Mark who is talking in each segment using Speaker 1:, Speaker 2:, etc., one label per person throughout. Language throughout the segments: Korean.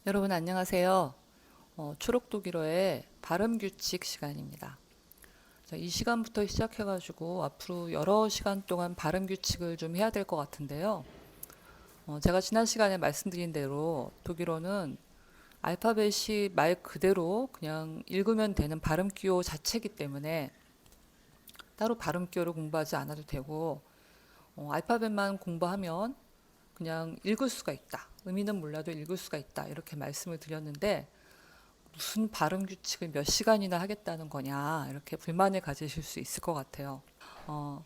Speaker 1: 여러분 안녕하세요. 초록 독일어의 발음 규칙 시간입니다. 자, 이 시간부터 시작해가지고 앞으로 여러 시간 동안 발음 규칙을 좀 해야 될 것 같은데요. 제가 지난 시간에 말씀드린 대로 독일어는 알파벳이 말 그대로 그냥 읽으면 되는 발음 기호 자체이기 때문에 따로 발음 기호를 공부하지 않아도 되고 알파벳만 공부하면 그냥 읽을 수가 있다. 의미는 몰라도 읽을 수가 있다. 이렇게 말씀을 드렸는데 무슨 발음 규칙을 몇 시간이나 하겠다는 거냐 이렇게 불만을 가지실 수 있을 것 같아요. 어,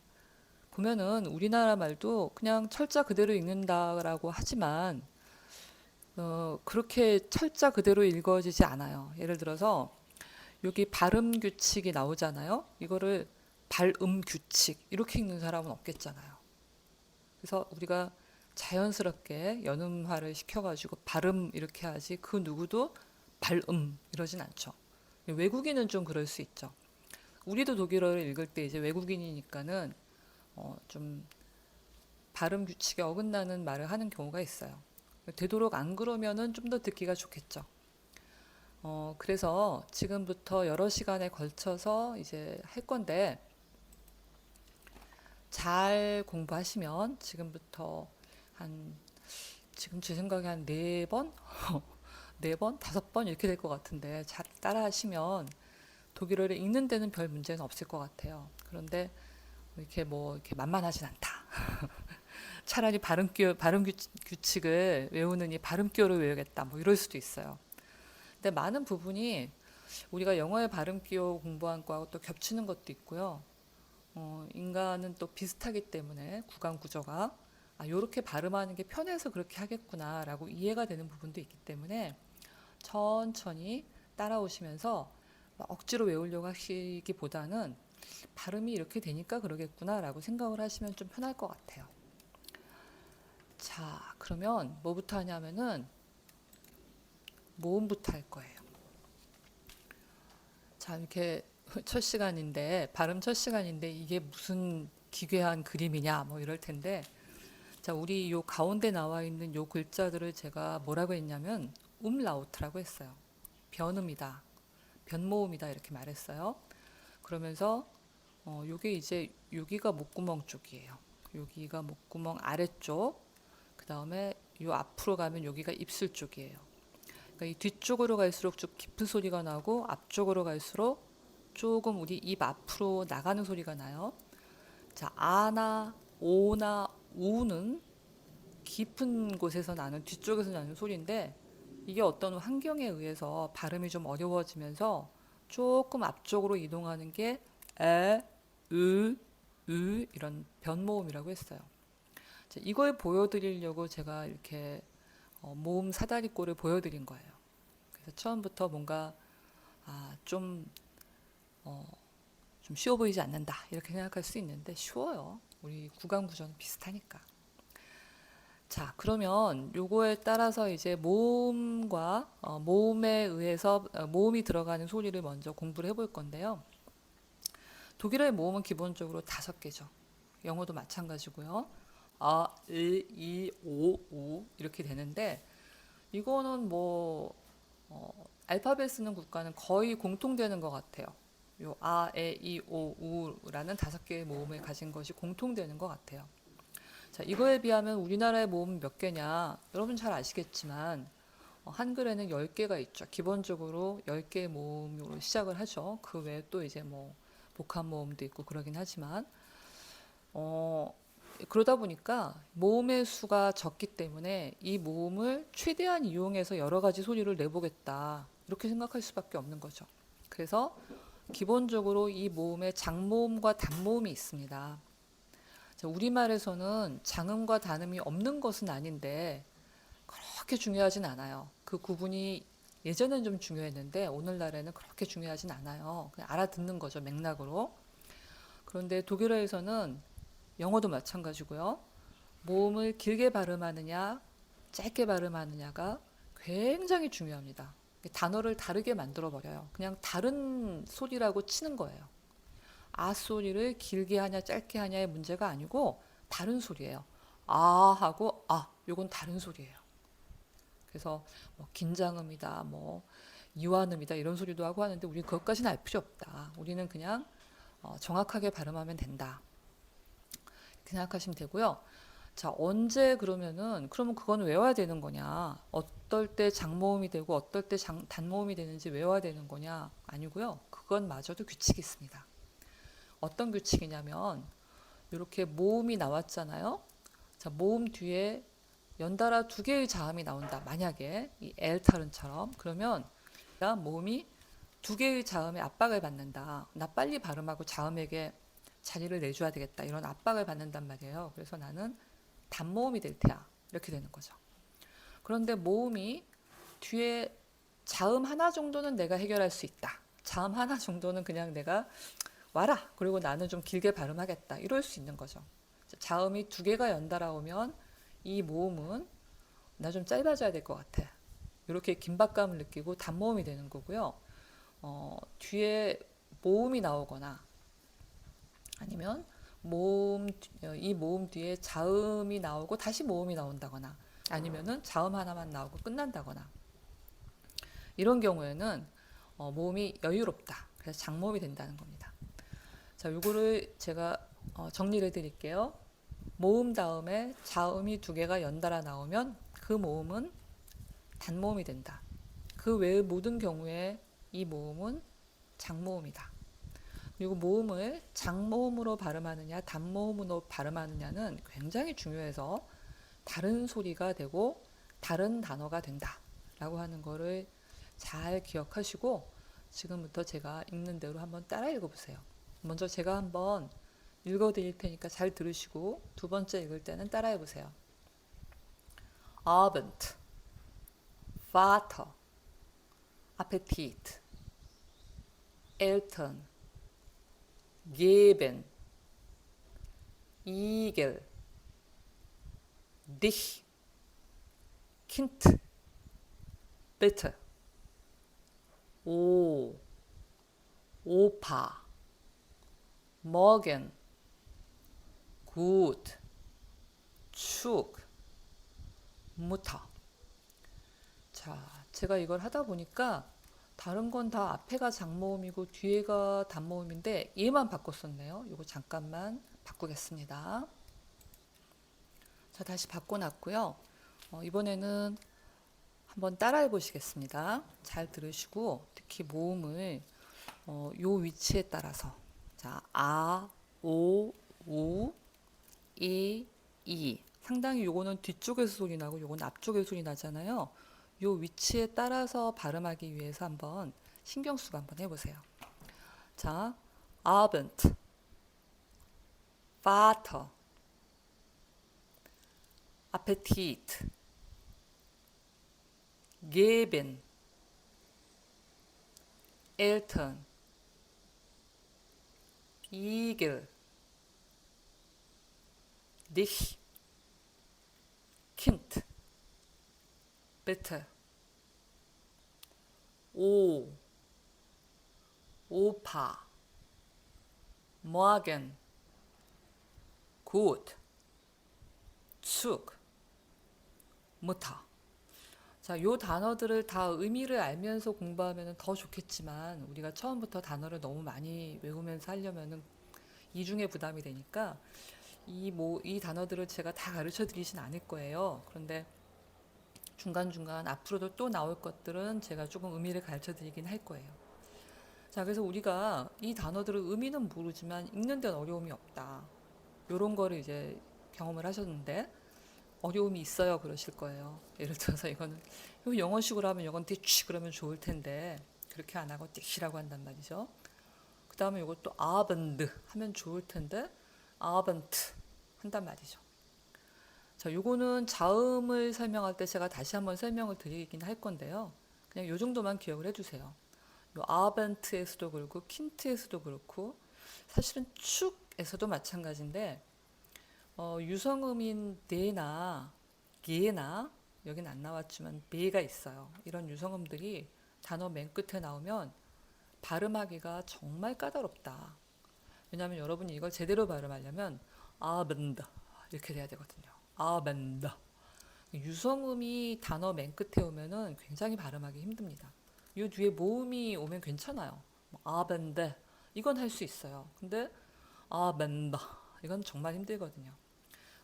Speaker 1: 보면은 우리나라 말도 그냥 철자 그대로 읽는다라고 하지만 그렇게 철자 그대로 읽어지지 않아요. 예를 들어서 여기 발음 규칙이 나오잖아요. 이거를 발음 규칙 이렇게 읽는 사람은 없겠잖아요. 그래서 우리가 자연스럽게 연음화를 시켜가지고 발음 이렇게 하지 그 누구도 발음 이러진 않죠. 외국인은 좀 그럴 수 있죠. 우리도 독일어를 읽을 때 이제 외국인이니까는 좀 발음 규칙에 어긋나는 말을 하는 경우가 있어요. 되도록 안 그러면은 좀 더 듣기가 좋겠죠. 그래서 지금부터 여러 시간에 걸쳐서 이제 할 건데 잘 공부하시면 지금부터 한 지금 제 생각에 한 네 번, 네 번, 다섯 번 이렇게 될 것 같은데 잘 따라하시면 독일어를 읽는 데는 별 문제는 없을 것 같아요. 그런데 이렇게 뭐 이렇게 만만하진 않다. 차라리 발음 규칙을 외우느니 발음 기호를 외우겠다. 뭐 이럴 수도 있어요. 근데 많은 부분이 우리가 영어의 발음 기호 공부한 거하고 또 겹치는 것도 있고요. 인간은 또 비슷하기 때문에 구강 구조가 요렇게 발음하는 게 편해서 그렇게 하겠구나라고 이해가 되는 부분도 있기 때문에 천천히 따라오시면서 억지로 외우려고 하시기보다는 발음이 이렇게 되니까 그러겠구나라고 생각을 하시면 좀 편할 것 같아요. 자, 그러면 뭐부터 하냐면은 모음부터 할 거예요. 자, 이렇게 첫 시간인데 발음 첫 시간인데 이게 무슨 기괴한 그림이냐 뭐 이럴 텐데 자, 우리 요 가운데 나와 있는 요 글자들을 제가 뭐라고 했냐면 umlaut라고 했어요. 변음이다. 변모음이다 이렇게 말했어요. 그러면서 요게 이제 여기가 목구멍 쪽이에요. 여기가 목구멍 아래쪽. 그다음에 요 앞으로 가면 여기가 입술 쪽이에요. 그러니까 이 뒤쪽으로 갈수록 좀 깊은 소리가 나고 앞쪽으로 갈수록 조금 우리 입 앞으로 나가는 소리가 나요. 자, 아나 오나 우는 깊은 곳에서 나는 뒤쪽에서 나는 소리인데 이게 어떤 환경에 의해서 발음이 좀 어려워지면서 조금 앞쪽으로 이동하는 게 에, 으 이런 변모음이라고 했어요. 이걸 보여드리려고 제가 이렇게 모음 사다리꼴을 보여드린 거예요. 그래서 처음부터 뭔가 좀, 좀 쉬워 보이지 않는다 이렇게 생각할 수 있는데 쉬워요. 우리 구강 구조는 비슷하니까. 자, 그러면 요거에 따라서 이제 모음과 모음에 의해서 모음이 들어가는 소리를 먼저 공부를 해볼 건데요. 독일어의 모음은 기본적으로 5개죠. 영어도 마찬가지고요. 아, 이, 오, 우 이렇게 되는데 이거는 뭐 알파벳 쓰는 국가는 거의 공통되는 것 같아요. 요 아, 에, 이, 오, 우라는 5개의 모음을 가진 것이 공통되는 것 같아요. 자, 이거에 비하면 우리나라의 모음은 몇 개냐? 여러분 잘 아시겠지만 한글에는 10개가 있죠. 기본적으로 10개의 모음으로 시작을 하죠. 그 외에 또 이제 뭐 복합 모음도 있고 그러긴 하지만 어, 그러다 보니까 모음의 수가 적기 때문에 이 모음을 최대한 이용해서 여러 가지 소리를 내보겠다. 이렇게 생각할 수밖에 없는 거죠. 그래서 기본적으로 이 모음에 장모음과 단모음이 있습니다. 우리말에서는 장음과 단음이 없는 것은 아닌데 그렇게 중요하진 않아요. 그 구분이 예전엔 좀 중요했는데 오늘날에는 그렇게 중요하진 않아요. 그냥 알아듣는 거죠, 맥락으로. 그런데 독일어에서는 영어도 마찬가지고요. 모음을 길게 발음하느냐, 짧게 발음하느냐가 굉장히 중요합니다. 단어를 다르게 만들어 버려요. 그냥 다른 소리라고 치는 거예요. 아 소리를 길게 하냐 짧게 하냐의 문제가 아니고 다른 소리예요. 아 하고 요건 다른 소리예요. 그래서 뭐 긴장음이다, 뭐 이완음이다 이런 소리도 하고 하는데 우리는 그것까지는 알 필요 없다. 우리는 그냥 정확하게 발음하면 된다. 이렇게 생각하시면 되고요. 자, 언제 그러면 그건 외워야 되는 거냐? 어떨 때 장모음이 되고 어떨 때 단모음이 되는지 외워야 되는 거냐? 아니고요. 그건 마저도 규칙이 있습니다. 어떤 규칙이냐면 이렇게 모음이 나왔잖아요. 자, 모음 뒤에 연달아 두 개의 자음이 나온다. 만약에 이 엘타른처럼 그러면 모음이 두 개의 자음에 압박을 받는다. 나 빨리 발음하고 자음에게 자리를 내줘야 되겠다. 이런 압박을 받는단 말이에요. 그래서 나는 단모음이 될 테야. 이렇게 되는 거죠. 그런데 모음이 뒤에 자음 하나 정도는 내가 해결할 수 있다. 자음 하나 정도는 그냥 내가 와라. 그리고 나는 좀 길게 발음하겠다. 이럴 수 있는 거죠. 자음이 두 개가 연달아 오면 이 모음은 나 좀 짧아져야 될 것 같아. 이렇게 긴박감을 느끼고 단모음이 되는 거고요. 뒤에 모음이 나오거나 아니면 이 모음 뒤에 자음이 나오고 다시 모음이 나온다거나 아니면은 자음 하나만 나오고 끝난다거나 이런 경우에는 모음이 여유롭다. 그래서 장모음이 된다는 겁니다. 자, 요거를 제가 정리를 해드릴게요. 모음 다음에 자음이 두 개가 연달아 나오면 그 모음은 단모음이 된다. 그 외의 모든 경우에 이 모음은 장모음이다. 그리고 모음을 장모음으로 발음하느냐 단모음으로 발음하느냐는 굉장히 중요해서 다른 소리가 되고 다른 단어가 된다 라고 하는 거를 잘 기억하시고 지금부터 제가 읽는 대로 한번 따라 읽어보세요. 먼저 제가 한번 읽어드릴 테니까 잘 들으시고 두 번째 읽을 때는 따라해보세요. Abend, Vater, Appetit, Eltern, Geben, Igel, Dich, Kind, Bitte, O, Opa, Morgen, Gut, Zug, Mutter. 자, 제가 이걸 하다 보니까 다른 건 다 앞에가 장모음이고 뒤에가 단모음인데 얘만 바꿨었네요. 이거 잠깐만 바꾸겠습니다. 자, 다시 바꿔놨고요. 이번에는 한번 따라해 보시겠습니다. 잘 들으시고 특히 모음을 요 위치에 따라서 자, 아, 오, 우, 이 상당히 요거는 뒤쪽에서 소리 나고 요건 앞쪽에서 소리 나잖아요. 요 위치에 따라서 발음하기 위해서 한번 신경 쓰고 한번 해보세요. 자, Abend, Vater, Appetit, Geben, Eltern, Igel, Dich, Kind, Bitte, O, Opa, Morgen, Gut, Zug, Mutter. 자, 요 단어들을 다 의미를 알면서 공부하면 더 좋겠지만 우리가 처음부터 단어를 너무 많이 외우면서 하려면은 이중에 부담이 되니까 이 단어들을 제가 다 가르쳐 드리진 않을 거예요. 그런데 중간중간 앞으로도 또 나올 것들은 제가 조금 의미를 가르쳐 드리긴 할 거예요. 자, 그래서 우리가 이 단어들의 의미는 모르지만 읽는 데는 어려움이 없다. 요런 거를 이제 경험을 하셨는데 어려움이 있어요 그러실 거예요. 예를 들어서 이거는 영어식으로 하면 이건 디치 그러면 좋을 텐데 그렇게 안 하고 디치라고 한단 말이죠. 그 다음에 이것도 아번드 하면 좋을 텐데 아번트 한단 말이죠. 자, 요거는 자음을 설명할 때 제가 다시 한번 설명을 드리긴 할 건데요. 그냥 요 정도만 기억을 해주세요. 요 아번트에서도 그렇고 킨트에서도 그렇고 사실은 축에서도 마찬가지인데 유성음인 네나 게나 여긴 안 나왔지만 베가 있어요. 이런 유성음들이 단어 맨 끝에 나오면 발음하기가 정말 까다롭다. 왜냐하면 여러분이 이걸 제대로 발음하려면 아벤다 이렇게 돼야 되거든요. 아벤다. 유성음이 단어 맨 끝에 오면은 굉장히 발음하기 힘듭니다. 이 뒤에 모음이 오면 괜찮아요. 뭐 아벤데 이건 할 수 있어요. 근데 아벤다 이건 정말 힘들거든요.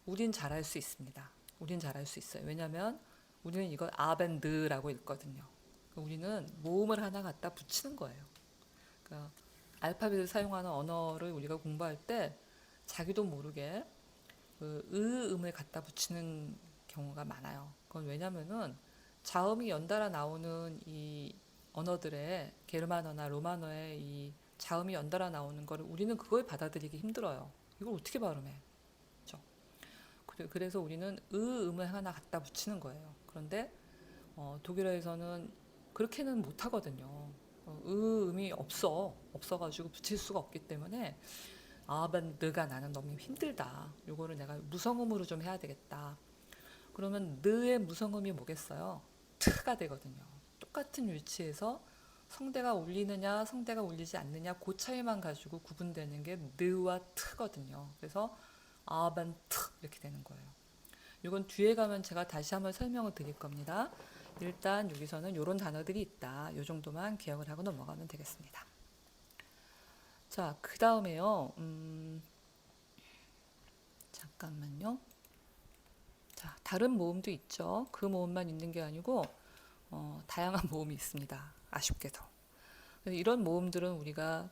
Speaker 1: 우린 잘할 수 있습니다. 우린 잘할 수 있어요. 왜냐하면 우리는 이걸 아벤드라고 읽거든요. 우리는 모음을 하나 갖다 붙이는 거예요. 그러니까 알파벳을 사용하는 언어를 우리가 공부할 때 자기도 모르게 그 음을 갖다 붙이는 경우가 많아요. 그건 왜냐면은 자음이 연달아 나오는 이 언어들의 게르만어나 로마노의 이 자음이 연달아 나오는 거를 우리는 그걸 받아들이기 힘들어요. 이걸 어떻게 발음해? 그렇죠? 그래서 우리는 음을 하나 갖다 붙이는 거예요. 그런데 독일어에서는 그렇게는 못 하거든요. 음이 없어가지고 붙일 수가 없기 때문에 아반드가 나는 너무 힘들다. 요거를 내가 무성음으로 좀 해야 되겠다. 그러면 느의 무성음이 뭐겠어요? 트가 되거든요. 똑같은 위치에서 성대가 울리느냐 성대가 울리지 않느냐 그 차이만 가지고 구분되는 게 느와 트거든요. 그래서 아반트 이렇게 되는 거예요. 이건 뒤에 가면 제가 다시 한번 설명을 드릴 겁니다. 일단 여기서는 이런 단어들이 있다. 이 정도만 기억을 하고 넘어가면 되겠습니다. 자, 그 다음에요. 잠깐만요. 자, 다른 모음도 있죠. 그 모음만 있는 게 아니고 다양한 모음이 있습니다. 아쉽게도. 이런 모음들은 우리가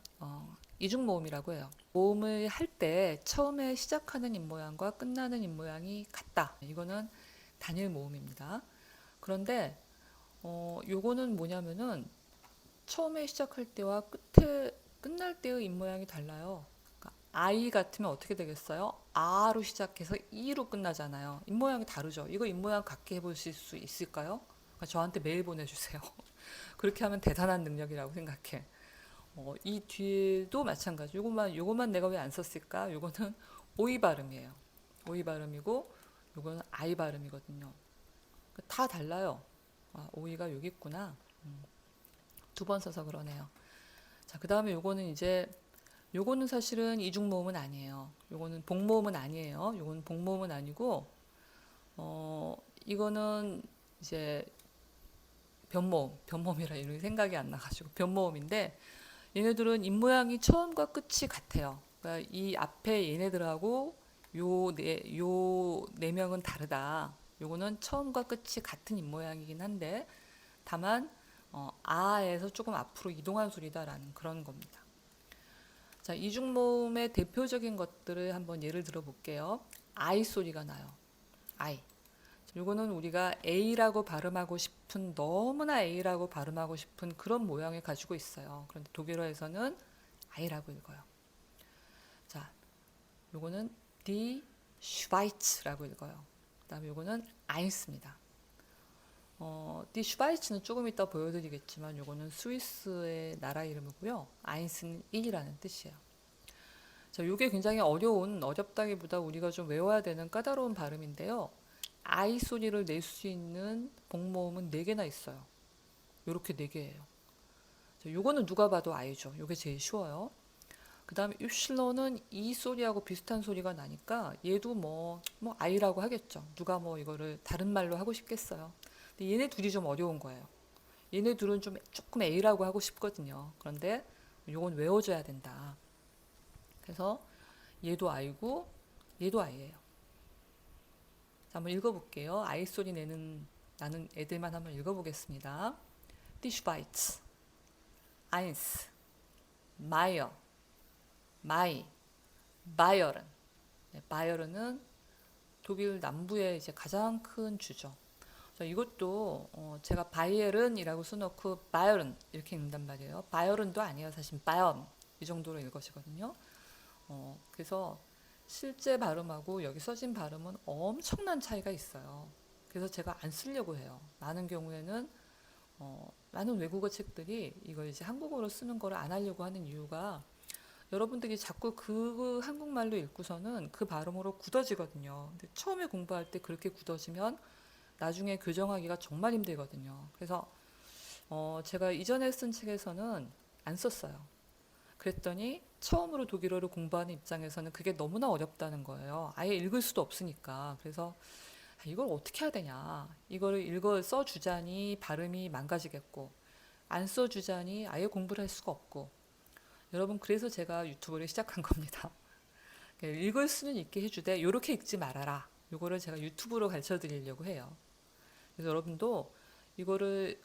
Speaker 1: 이중 모음이라고 해요. 모음을 할 때 처음에 시작하는 입모양과 끝나는 입모양이 같다. 이거는 단일 모음입니다. 그런데 요거는 뭐냐면은 처음에 시작할 때와 끝날 때의 입모양이 달라요. 그러니까 I 같으면 어떻게 되겠어요? 아로 시작해서 E로 끝나잖아요. 입모양이 다르죠. 이거 입모양 같게 해보실 수 있을까요? 그러니까 저한테 메일 보내주세요. 그렇게 하면 대단한 능력이라고 생각해. 이 뒤에도 마찬가지. 요것만 내가 왜 안 썼을까? 요거는 오이 발음이에요. 오이 발음이고, 요거는 아이 발음이거든요. 다 달라요. 아, 오이가 여기 있구나. 두 번 써서 그러네요. 자, 그 다음에 요거는 사실은 이중모음은 아니에요. 요거는 복모음은 아니에요. 요거는 복모음은 아니고, 이거는 이제 변모음이라 이름이 생각이 안 나가지고 변모음인데, 얘네들은 입모양이 처음과 끝이 같아요. 그러니까 이 앞에 얘네들하고 요 네 명은 다르다. 요거는 처음과 끝이 같은 입모양이긴 한데 다만 아에서 조금 앞으로 이동한 소리다라는 그런 겁니다. 자, 이중모음의 대표적인 것들을 한번 예를 들어 볼게요. 아이 소리가 나요. 아이. 요거는 우리가 A라고 발음하고 싶은 너무나 A라고 발음하고 싶은 그런 모양을 가지고 있어요. 그런데 독일어에서는 I라고 읽어요. 자, 요거는 Die Schweiz라고 읽어요. 그다음에 요거는 Eins 입니다. Die Schweiz는 조금 이따 보여드리겠지만 요거는 스위스의 나라 이름이고요. Eins는 1이라는 뜻이에요. 자, 요게 굉장히 어렵다기보다 우리가 좀 외워야 되는 까다로운 발음인데요. 아이 소리를 낼 수 있는 복모음은 4개나 있어요. 요렇게 4개예요. 요거는 누가 봐도 아이죠. 요게 제일 쉬워요. 그 다음에 입실로는 이 소리하고 비슷한 소리가 나니까 얘도 뭐 아이라고 하겠죠. 누가 뭐 이거를 다른 말로 하고 싶겠어요. 근데 얘네 둘이 좀 어려운 거예요. 얘네 둘은 좀 조금 A라고 하고 싶거든요. 그런데 요건 외워줘야 된다. 그래서 얘도 아이고 얘도 아이예요. 한번 읽어볼게요. 아이 소리 나는 애들만 한번 읽어보겠습니다. Die Schweiz, Eins, Meier, Mai, Bayern. 네, 바이에른은 독일 남부의 이제 가장 큰 주죠. 자, 이것도 제가 바이에른이라고 써놓고 바이에른 이렇게 읽는단 말이에요. 바이에른도 아니에요. 사실 바이언 이 정도로 읽으시거든요. 그래서 실제 발음하고 여기 써진 발음은 엄청난 차이가 있어요. 그래서 제가 안 쓰려고 해요. 많은 경우에는 많은 외국어 책들이 이걸 이제 한국어로 쓰는 거를 안 하려고 하는 이유가 여러분들이 자꾸 그 한국말로 읽고서는 그 발음으로 굳어지거든요. 근데 처음에 공부할 때 그렇게 굳어지면 나중에 교정하기가 정말 힘들거든요. 그래서 제가 이전에 쓴 책에서는 안 썼어요. 그랬더니 처음으로 독일어를 공부하는 입장에서는 그게 너무나 어렵다는 거예요. 아예 읽을 수도 없으니까. 그래서 이걸 어떻게 해야 되냐. 이거를 읽어 써주자니 발음이 망가지겠고, 안 써주자니 아예 공부를 할 수가 없고. 여러분, 그래서 제가 유튜브를 시작한 겁니다. 읽을 수는 있게 해주되, 요렇게 읽지 말아라. 요거를 제가 유튜브로 가르쳐 드리려고 해요. 그래서 여러분도 이거를,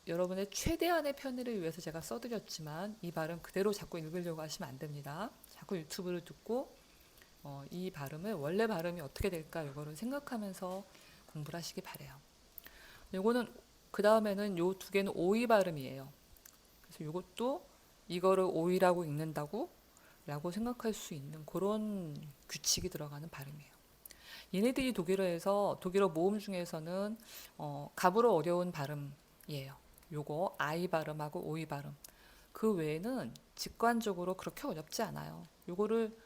Speaker 1: 여러분의 최대한의 편의를 위해서 제가 써드렸지만, 이 발음 그대로 자꾸 읽으려고 하시면 안 됩니다. 자꾸 유튜브를 듣고, 이 발음을, 원래 발음이 어떻게 될까, 요거를 생각하면서 공부를 하시기 바래요. 요거는, 그 다음에는 요 두 개는 오이 발음이에요. 그래서 요것도 이거를 오이라고 읽는다고 라고 생각할 수 있는 그런 규칙이 들어가는 발음이에요. 얘네들이 독일어에서 독일어 모음 중에서는 가불어 어려운 발음이에요. 요거 아이 발음하고 오이 발음. 그 외에는 직관적으로 그렇게 어렵지 않아요. 요거를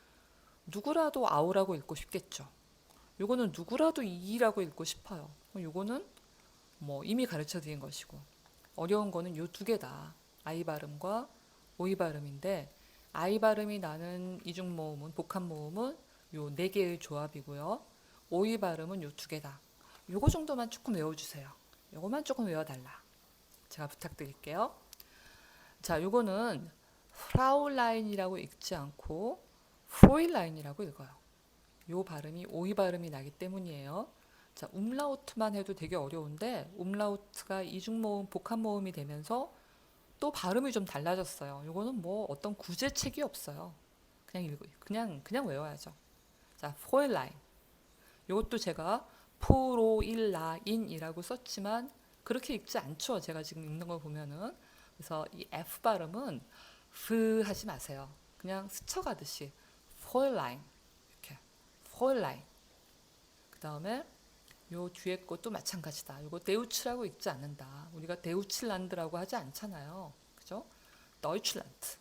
Speaker 1: 누구라도 아우라고 읽고 싶겠죠. 요거는 누구라도 이라고 읽고 싶어요. 요거는 뭐 이미 가르쳐 드린 것이고, 어려운 거는 요 두 개다. 아이 발음과 오이 발음인데, 아이 발음이 나는 이중 모음은, 복합 모음은 요 네 개의 조합이고요. 오이 발음은 요 두 개다. 요거 정도만 조금 외워주세요. 요거만 조금 외워달라. 제가 부탁드릴게요. 자, 요거는 프라울라인이라고 읽지 않고 프로일라인이라고 읽어요. 요 발음이 오이 발음이 나기 때문이에요. 자, umlaut만 해도 되게 어려운데 umlaut가 이중 모음, 복합 모음이 되면서 또 발음이 좀 달라졌어요. 요거는 뭐 어떤 구제책이 없어요. 그냥 외워야죠. 자, 프로일라인. 요것도 제가 프로일라인이라고 썼지만 그렇게 읽지 않죠. 제가 지금 읽는 걸 보면은. 그래서 이 F 발음은 F 하지 마세요. 그냥 스쳐가듯이 프로일라인 이렇게 프로일라인. 그 다음에 요 뒤에 것도 마찬가지다. 요거 데우츠라고 읽지 않는다. 우리가 데우칠란드라고 하지 않잖아요. 그죠? deutschland.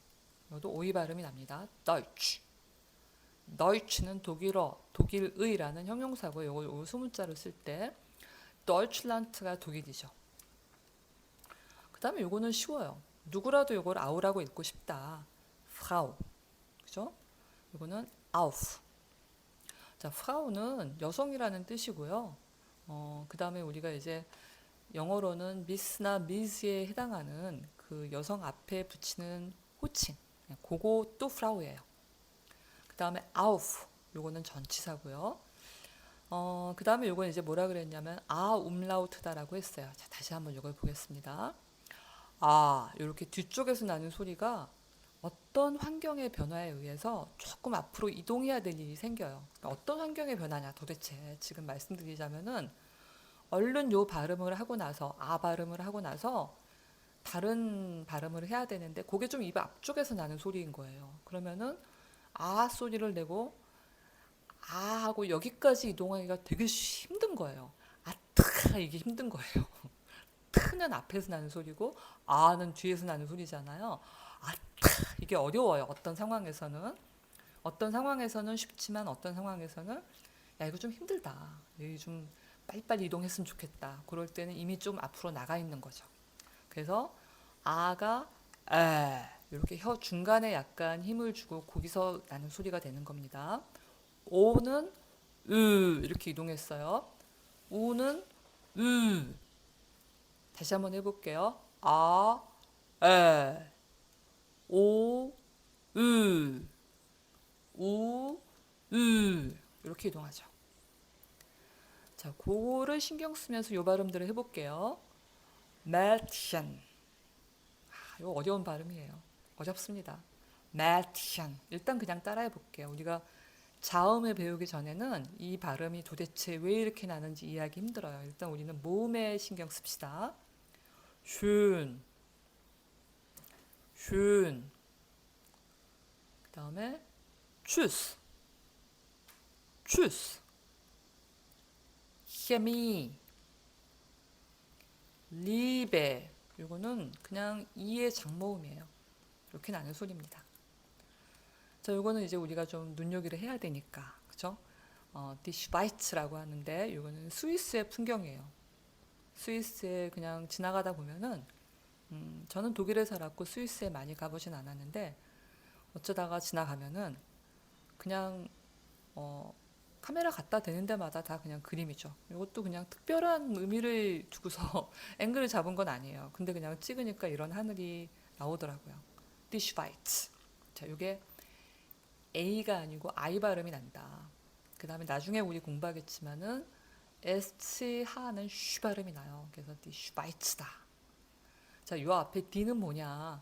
Speaker 1: 이것도 오이 발음이 납니다. deutsch. deutsch는 독일어, 독일의라는 형용사고요. 요거 소문자로 쓸 때 deutschland가 독일이죠. 그 다음에 요거는 쉬워요. 누구라도 요걸 아우라고 읽고 싶다. Frau. 그죠? 요거는 auf. 자, Frau는 여성이라는 뜻이고요. 그 다음에 우리가 이제 영어로는 Miss나 Miss에 해당하는 그 여성 앞에 붙이는 호칭. 그것도 Frau예요. 그 다음에 auf. 요거는 전치사고요. 그 다음에 요건 이제 뭐라 그랬냐면 umlaut다라고 했어요. 자, 다시 한번 요걸 보겠습니다. 이렇게 뒤쪽에서 나는 소리가 어떤 환경의 변화에 의해서 조금 앞으로 이동해야 될 일이 생겨요. 그러니까 어떤 환경의 변화냐 도대체 지금 말씀드리자면은 얼른 요 발음을 하고 나서 발음을 하고 나서 다른 발음을 해야 되는데 그게 좀 입 앞쪽에서 나는 소리인 거예요. 그러면은 소리를 내고 하고 여기까지 이동하기가 되게 힘든 거예요. 트가 이게 힘든 거예요. 트는 앞에서 나는 소리고 는 뒤에서 나는 소리잖아요. 트 이게 어려워요. 어떤 상황에서는 쉽지만 어떤 상황에서는 야 이거 좀 힘들다. 여기 좀 빨리빨리 이동했으면 좋겠다. 그럴 때는 이미 좀 앞으로 나가 있는 거죠. 그래서 아가 이렇게 혀 중간에 약간 힘을 주고 거기서 나는 소리가 되는 겁니다. 오는 이렇게 이동했어요. 우는 다시 한번 해볼게요. 에, 오, 우, 이렇게 이동하죠. 자, 그거를 신경 쓰면서 요 발음들을 해볼게요. Mädchen. 이거 어려운 발음이에요. 어렵습니다. Mädchen. 일단 그냥 따라해 볼게요. 우리가 자음을 배우기 전에는 이 발음이 도대체 왜 이렇게 나는지 이해하기 힘들어요. 일단 우리는 모음에 신경 씁시다. schön, schön. 그 다음에 tschüss, tschüss. Chemie, Liebe. 요거는 그냥 이의 장모음이에요. 이렇게 나는 소리입니다. 자, 요거는 이제 우리가 좀 눈요기를 해야 되니까, 그죠? Die Schweiz라고 하는데, 요거는 스위스의 풍경이에요. 스위스에 그냥 지나가다 보면은, 저는 독일에 살았고 스위스에 많이 가보진 않았는데, 어쩌다가 지나가면은, 그냥, 카메라 갖다 대는 데마다 다 그냥 그림이죠. 이것도 그냥 특별한 의미를 두고서 앵글을 잡은 건 아니에요. 근데 그냥 찍으니까 이런 하늘이 나오더라고요. Die Schweiz. 자, 이게 A가 아니고 I 발음이 난다. 그 다음에 나중에 우리 공부하겠지만은 SH는 쉬 발음이 나요. 그래서 Die Schweiz다. 자, 요 앞에 D는 뭐냐?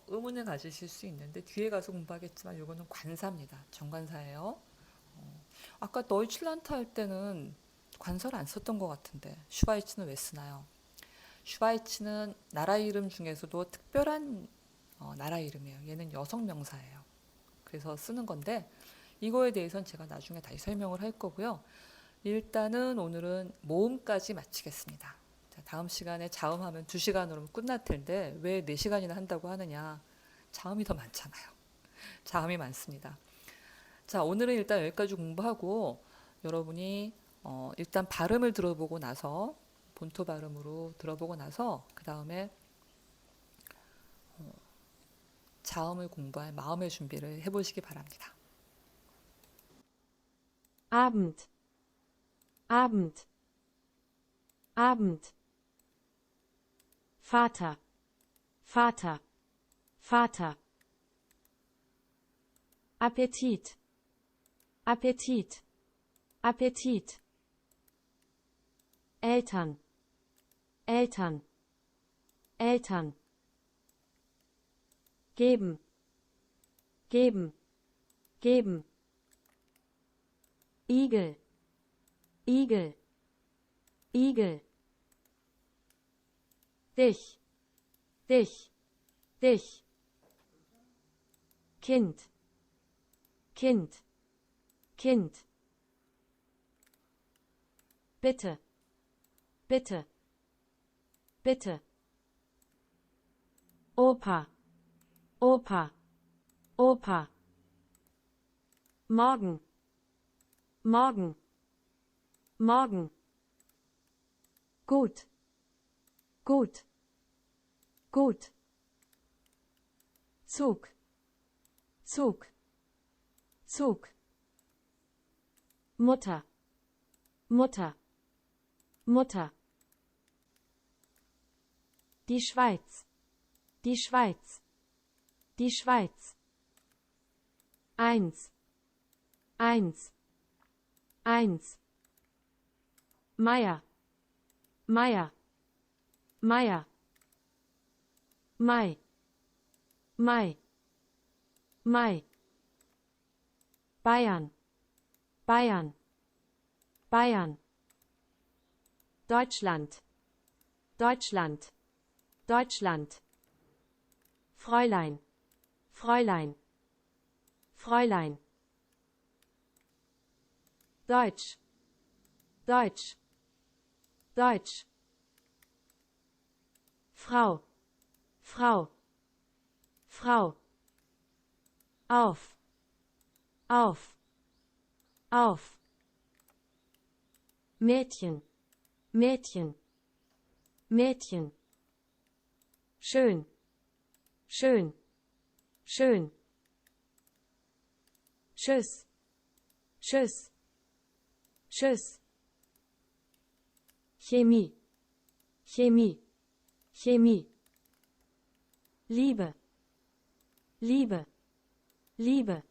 Speaker 1: 의문을 가지실 수 있는데 뒤에 가서 공부하겠지만 이거는 관사입니다. 정관사예요. 아까 deutschland 할 때는 관사를 안 썼던 것 같은데 슈바이츠는 왜 쓰나요? 슈바이츠는 나라 이름 중에서도 특별한 나라 이름이에요. 얘는 여성 명사예요. 그래서 쓰는 건데 이거에 대해서는 제가 나중에 다시 설명을 할 거고요. 일단은 오늘은 모음까지 마치겠습니다. 자, 다음 시간에 자음하면 2시간으로 끝날 텐데 왜 4시간이나 한다고 하느냐? 자음이 더 많잖아요. 자음이 많습니다. 자, 오늘은 일단 여기까지 공부하고 여러분이 일단 발음을 들어보고 나서 본토 발음으로 들어보고 나서 그 다음에 자음을 공부할 마음의 준비를 해보시기 바랍니다.
Speaker 2: Abend, Abend, Abend. Vater, Vater, Vater. Appetit, Appetit, Appetit. Eltern, Eltern, Eltern. Geben, geben, geben. Igel, Igel, Igel. Dich, dich, dich. Kind, Kind, Kind. Bitte, bitte, bitte. Opa, Opa, Opa. Morgen, morgen, morgen. Gut, gut, gut. Zug, Zug, Zug. Mutter, Mutter, Mutter. Die Schweiz, die Schweiz, die Schweiz. Eins, eins, eins. Meier, Meier, Meier. Mai, Mai, Mai. Bayern, Bayern, Bayern. Deutschland, Deutschland, Deutschland. Fräulein, Fräulein, Fräulein. Deutsch, Deutsch, Deutsch. Frau, Frau, Frau. Auf, auf, auf. Mädchen, Mädchen, Mädchen. Schön, schön, schön. Tschüss, tschüss, tschüss. Chemie, Chemie, Chemie. Liebe, Liebe, Liebe.